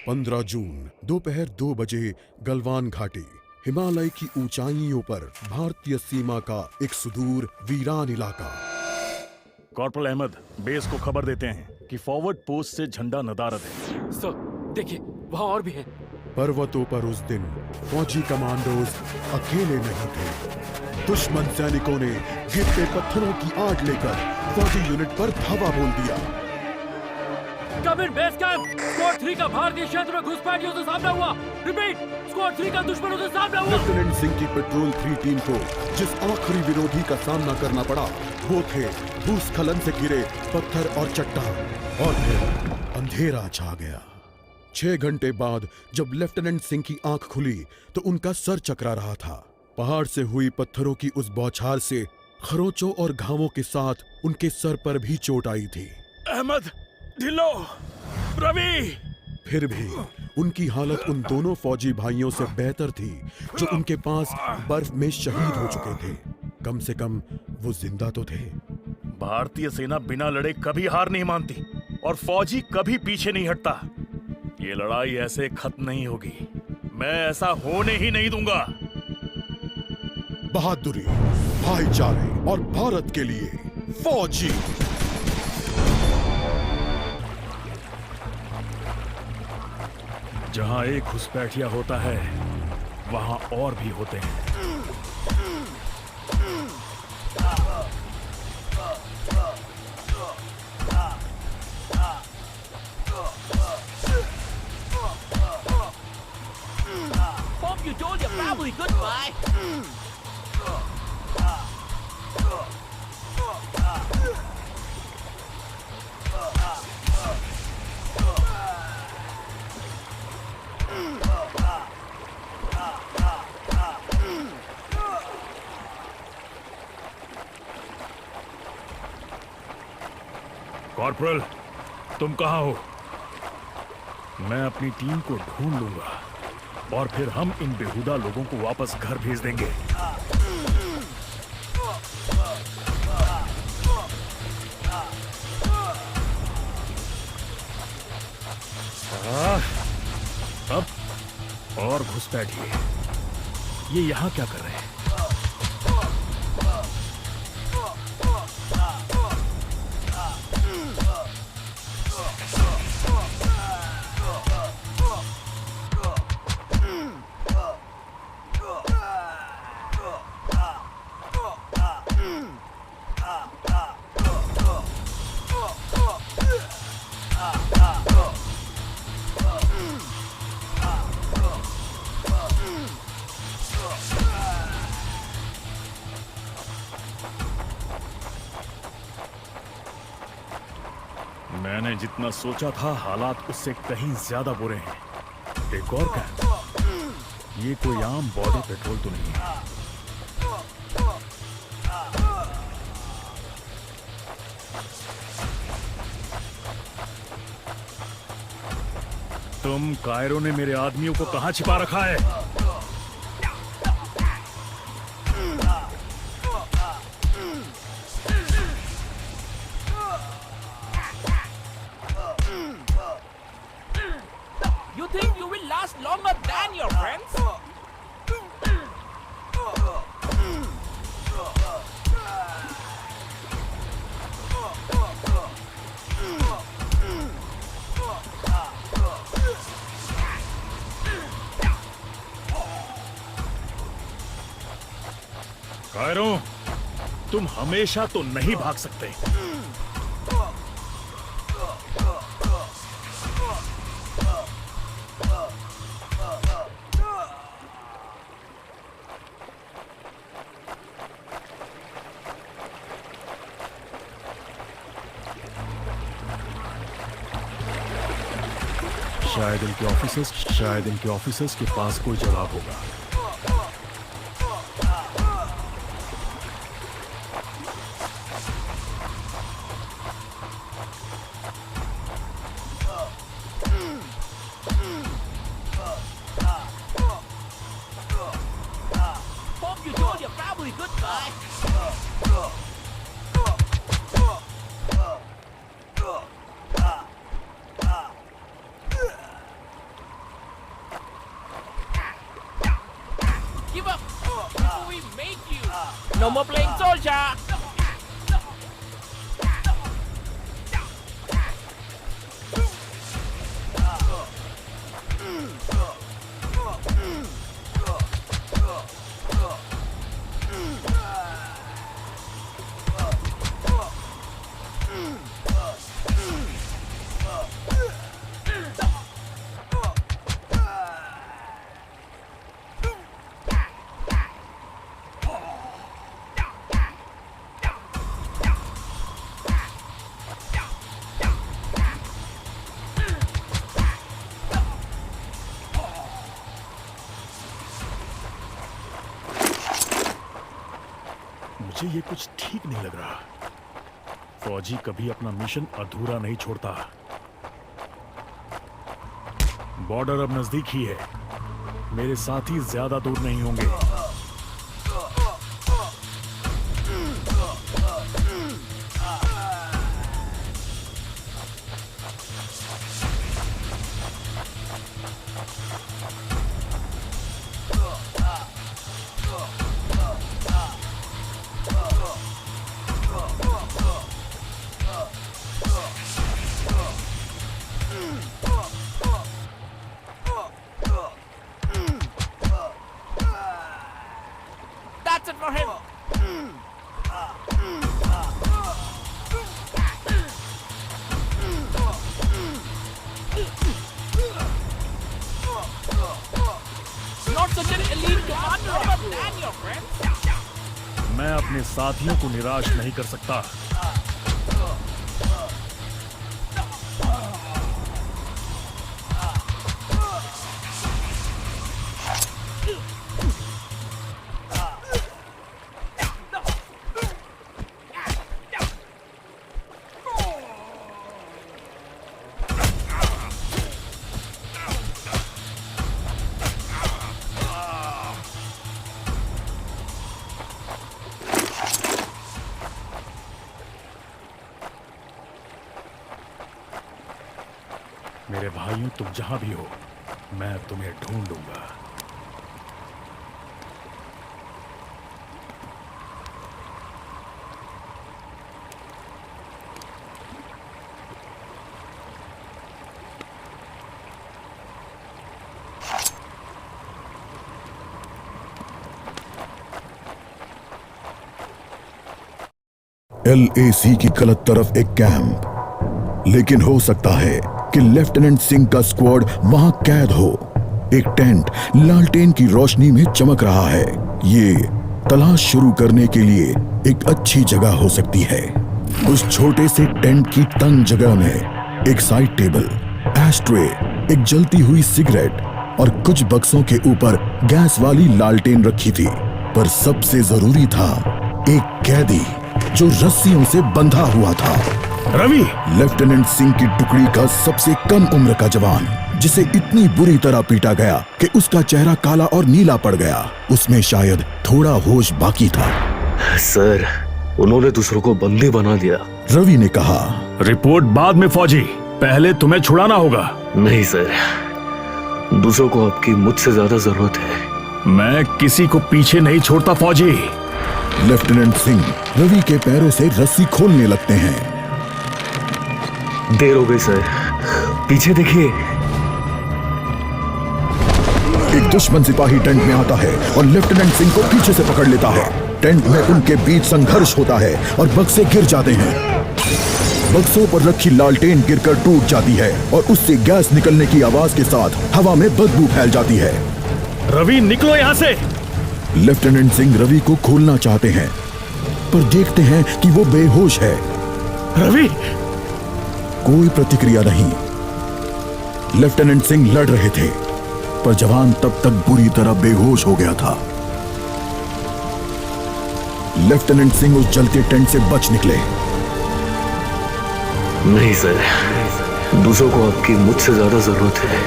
15 जून दोपहर 2 बजे गलवान घाटी, हिमालय की ऊंचाइयों पर भारतीय सीमा का एक सुदूर वीरान इलाका। कॉर्पोरल अहमद, बेस को खबर देते हैं कि फॉरवर्ड पोस्ट से झंडा नदारद है। सर, देखिए वहाँ और भी हैं। पर्वतों पर उस दिन फौजी कमांडोज अकेले नहीं थे। दुश्मन सैनिकों ने गिरते पत्थरों की आड़ लेकर फौजी यूनिट पर धावा बोल दिया। कम इन बेस कैंप, स्क्वाड 3 का भारतीय क्षेत्र में घुसपैठियों से सामना हुआ। रिपीट, स्क्वाड 3 का दुश्मनों से सामना हुआ। लेफ्टिनेंट सिंह की पेट्रोल 3 टीम को जिस आखिरी विरोधी का सामना करना पड़ा वो थे भूस्खलन से घिरे पत्थर और चट्टान। और फिर अंधेरा छा गया। 6 घंटे बाद जब लेफ्टिनेंट सिंह की आंख खुली तो उनका सर चकरा रहा था। पहाड़ से हुई पत्थरों की उस बौछार से खरोंचों और घावों के साथ उनके सर पर भी चोट आई थी। अहमद, ढिल्लो, रवि। फिर भी उनकी हालत उन दोनों फौजी भाइयों से बेहतर थी जो उनके पास बर्फ में शहीद हो चुके थे। कम से कम वो जिंदा तो थे। भारतीय सेना बिना लड़े कभी हार नहीं मानती और फौजी कभी पीछे नहीं हटता। ये लड़ाई ऐसे खत्म नहीं होगी। मैं ऐसा होने ही नहीं दूंगा। बहादुरी, भाईचारे और भारत के लिए फौजी। जहां एक घुसपैठिया होता है वहां और भी होते हैं। Hope you told your family goodbye. Corporal, तुम कहाँ हो? मैं अपनी टीम को ढूंढ लूंगा और फिर हम इन बेहुदा लोगों को वापस घर भेज देंगे। अब और घुसपैठिए, ये यहाँ क्या कर रहे हैं? मैंने जितना सोचा था हालात उससे कहीं ज्यादा बुरे हैं। एक और कैंप, ये कोई आम बॉर्डर पेट्रोल तो नहीं है। तुम कायरों ने मेरे आदमियों को कहां छिपा रखा है? You think you will last longer than your friends? कायरों, तुम हमेशा तो नहीं भाग सकते। शायद इनके ऑफिसर्स के पास कोई जवाब होगा। Hope you told your family goodbye. before we make you. No more playing soldier. मुझे ये कुछ ठीक नहीं लग रहा। फौजी कभी अपना मिशन अधूरा नहीं छोड़ता। बॉर्डर अब नजदीक ही है। मेरे साथी ज्यादा दूर नहीं होंगे। That's it for him. Not such an elite commander of than your friends. मैं अपने साथियों को निराश नहीं कर सकता। मेरे भाइयों, तुम जहां भी हो, मैं तुम्हें ढूंढूंगा। LAC की गलत तरफ एक कैंप, लेकिन हो सकता है कि लेफ्टिनेंट सिंह का स्क्वाड वहां कैद हो। एक टेंट लालटेन की रोशनी में चमक रहा है। ये तलाश शुरू करने के लिए एक अच्छी जगह हो सकती है। उस छोटे से टेंट की तंग जगह में एक साइड टेबल, एशट्रे, एक जलती हुई सिगरेट और कुछ बक्सों के ऊपर गैस वाली लालटेन रखी थी। पर सबसे जरूरी था एक कैदी जो रस्सियों से बंधा हुआ था। रवि! लेफ्टिनेंट सिंह की टुकड़ी का सबसे कम उम्र का जवान, जिसे इतनी बुरी तरह पीटा गया कि उसका चेहरा काला और नीला पड़ गया। उसमें शायद थोड़ा होश बाकी था। सर, उन्होंने दूसरों को बंदी बना दिया। रवि ने कहा, रिपोर्ट बाद में फौजी, पहले तुम्हें छुड़ाना होगा। नहीं सर, दूसरों को आपकी मुझसे ज्यादा जरूरत है। मैं किसी को पीछे नहीं छोड़ता फौजी। लेफ्टिनेंट सिंह रवि के पैरों से रस्सी खोलने लगते हैं। देर हो गई सर, पीछे देखिए। एक दुश्मन सिपाही टेंट में आता है और लेफ्टिनेंट सिंह को पीछे से पकड़ लेता है। टेंट में उनके बीच संघर्ष होता है और बक्से गिर जाते हैं। बक्सों पर रखी लालटेन गिरकर टूट जाती है और उससे गैस निकलने की आवाज के साथ हवा में बदबू फैल जाती है। रवि, निकलो यहाँ से। लेफ्टिनेंट सिंह रवि को खोलना चाहते हैं, पर देखते हैं कि वो बेहोश है। रवि! कोई प्रतिक्रिया नहीं। लेफ्टिनेंट सिंह लड़ रहे थे, पर जवान तब तक बुरी तरह बेहोश हो गया था। लेफ्टिनेंट सिंह उस जलते टेंट से बच निकले। नहीं सर, दूसरों को आपकी मुझसे ज्यादा जरूरत है।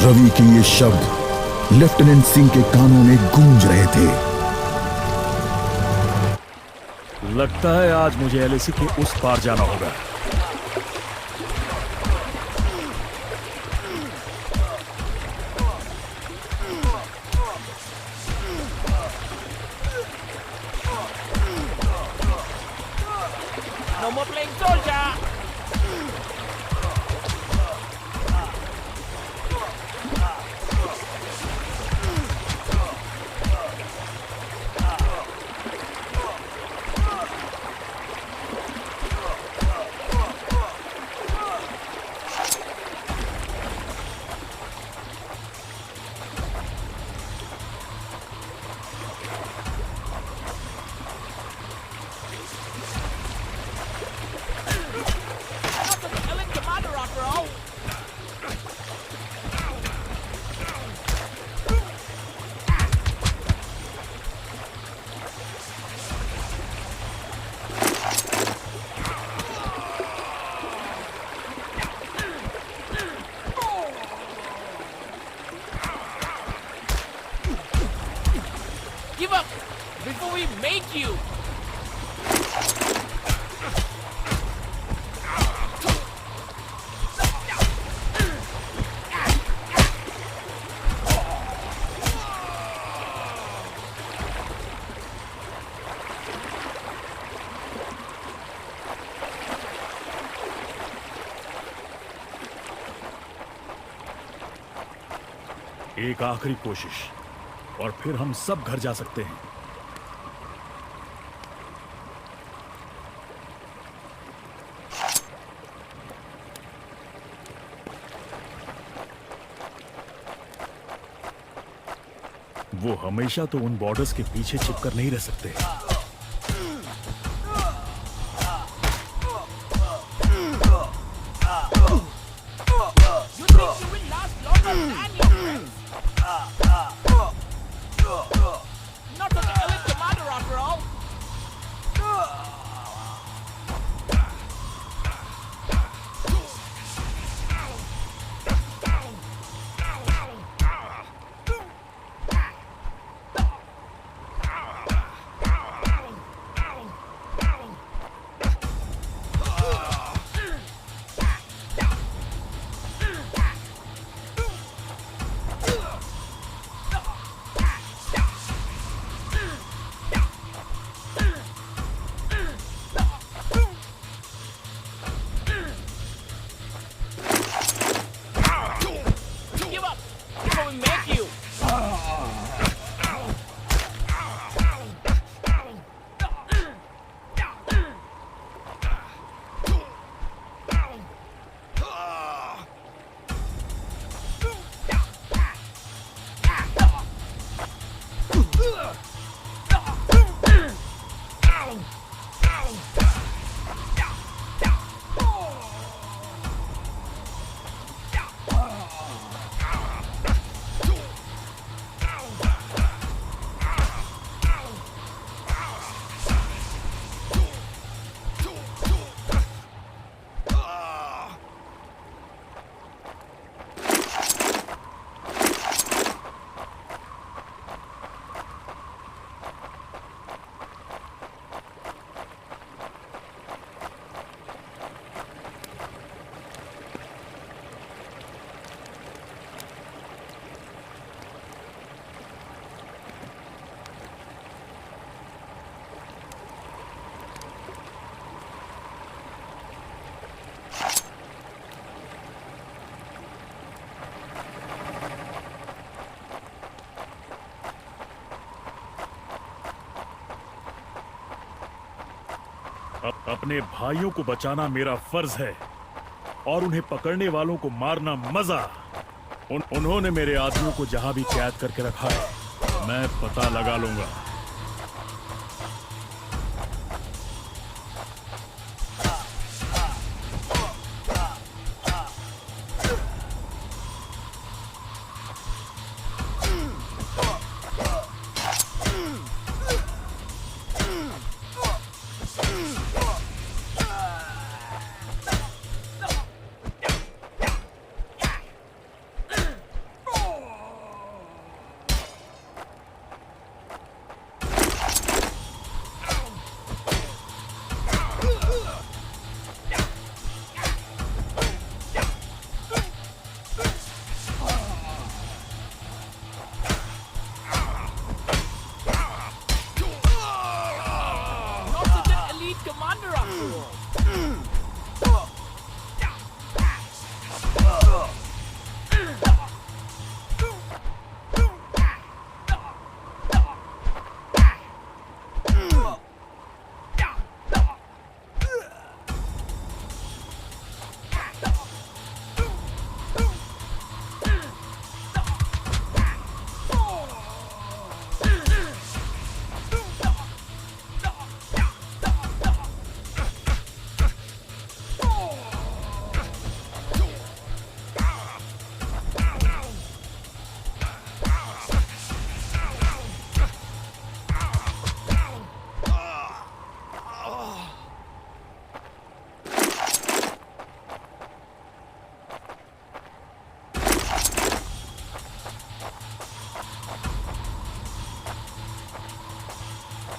रवि के ये शब्द लेफ्टिनेंट सिंह के कानों में गूंज रहे थे। लगता है आज मुझे LAC के उस पार जाना होगा। No more playing soldier. Not the elite commander after all. Give up before we make you. एक आखिरी कोशिश और फिर हम सब घर जा सकते हैं। वो हमेशा तो उन बॉर्डर्स के पीछे छिपकर नहीं रह सकते। You think you will last longer than your friends? Not the elite commander after all. Give up before we make you. अपने भाइयों को बचाना मेरा फर्ज है और उन्हें पकड़ने वालों को मारना मजा। उन्होंने मेरे आदमियों को जहां भी कैद करके रखा है मैं पता लगा लूंगा।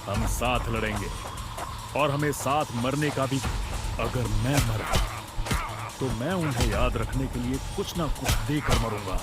हम साथ लड़ेंगे और हमें साथ मरने का भी। अगर मैं मरा तो मैं उन्हें याद रखने के लिए कुछ ना कुछ देकर मरूंगा।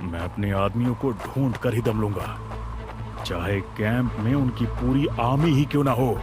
मैं अपने आदमियों को ढूंढ कर ही दम लूंगा, चाहे कैंप में उनकी पूरी आर्मी ही क्यों ना हो।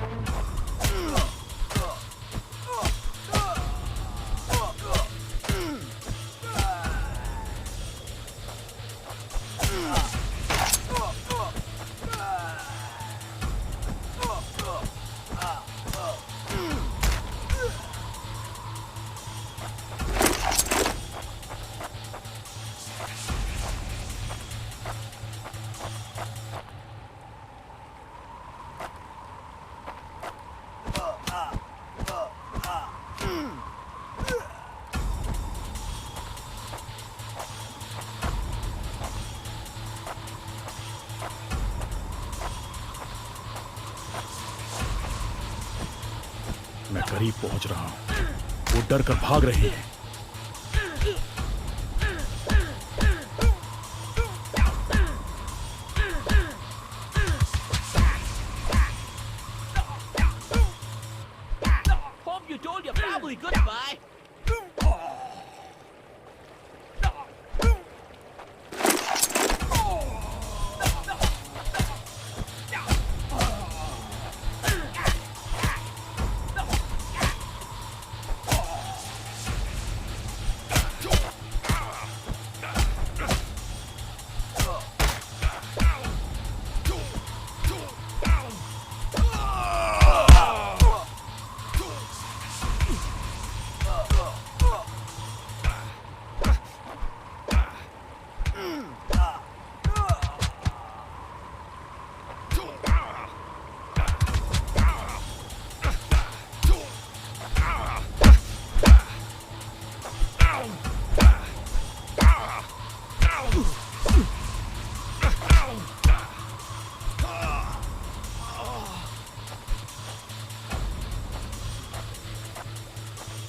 मैं करीब पहुंच रहा हूं। वो डर कर भाग रही है। Hope you told your family goodbye.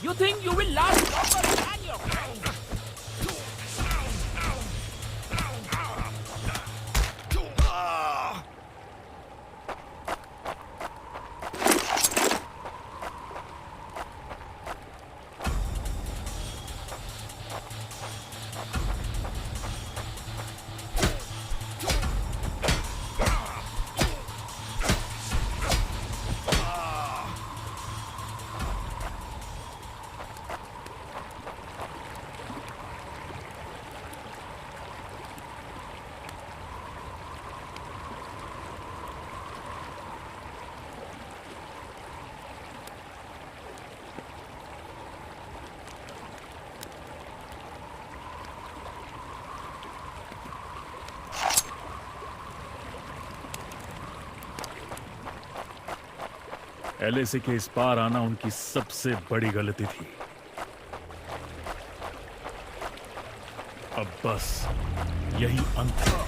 You think you will last longer than your friends? LAC के इस पार आना उनकी सबसे बड़ी गलती थी। अब बस यही अंत है।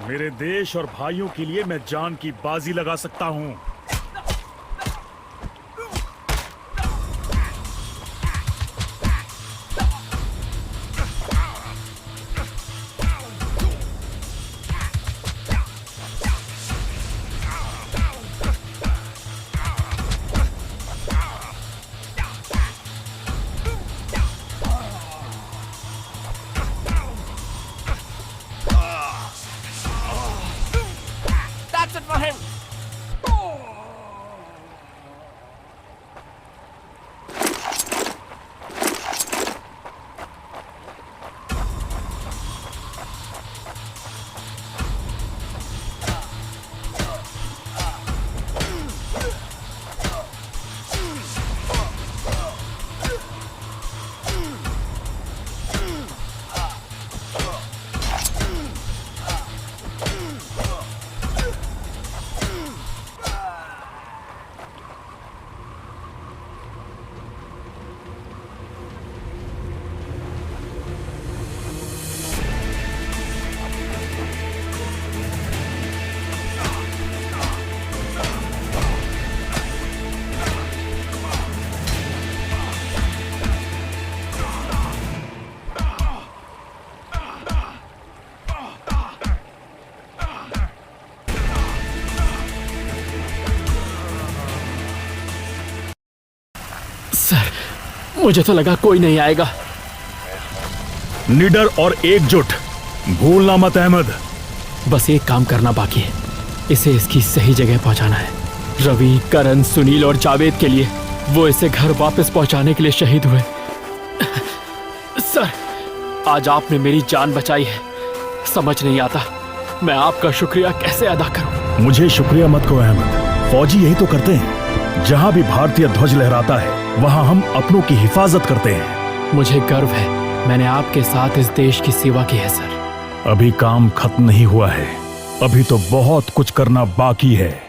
मेरे देश और भाइयों के लिए मैं जान की बाजी लगा सकता हूं। That's it for him. Sir, मुझे तो लगा कोई नहीं आएगा। निडर और एकजुट, भूलना मत अहमद। बस एक काम करना बाकी है, इसे इसकी सही जगह पहुंचाना है। रवि, करण, सुनील और जावेद के लिए वो इसे घर वापस पहुंचाने के लिए शहीद हुए। सर, आज आपने मेरी जान बचाई है। समझ नहीं आता मैं आपका शुक्रिया कैसे अदा करूं। मुझे शुक्रिया मत कहो अहमद, फौजी यही तो करते हैं। जहां भी भारतीय ध्वज लहराता है वहां हम अपनों की हिफाजत करते हैं। मुझे गर्व है, मैंने आपके साथ इस देश की सेवा की है सर। अभी काम खत्म नहीं हुआ है, अभी तो बहुत कुछ करना बाकी है।